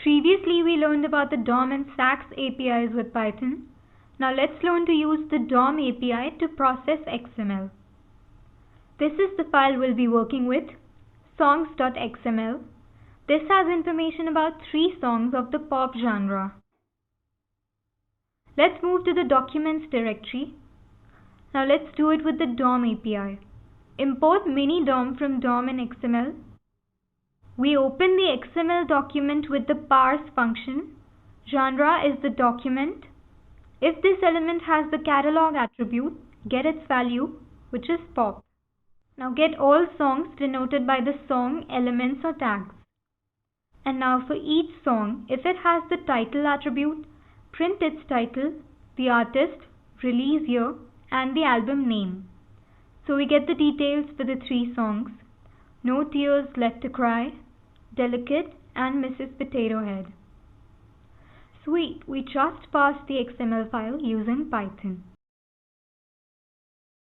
Previously, we learned about the DOM and SAX APIs with Python. Now let's learn to use the DOM API to process XML. This is the file we'll be working with, songs.xml. This has information about 3 songs of the pop genre. Let's move to the documents directory. Now let's do it with the DOM API. Import mini-DOM from DOM and XML. We open the XML document with the parse function. Genre is the document. If this element has the catalog attribute, get its value, which is pop. Now get all songs denoted by the song elements or tags. And now for each song, if it has the title attribute, print its title, the artist, release year, and the album name. So we get the details for the 3 songs: No Tears Left to Cry, Delicate, and Mrs. Potato Head. Sweet, we just parsed the XML file using Python.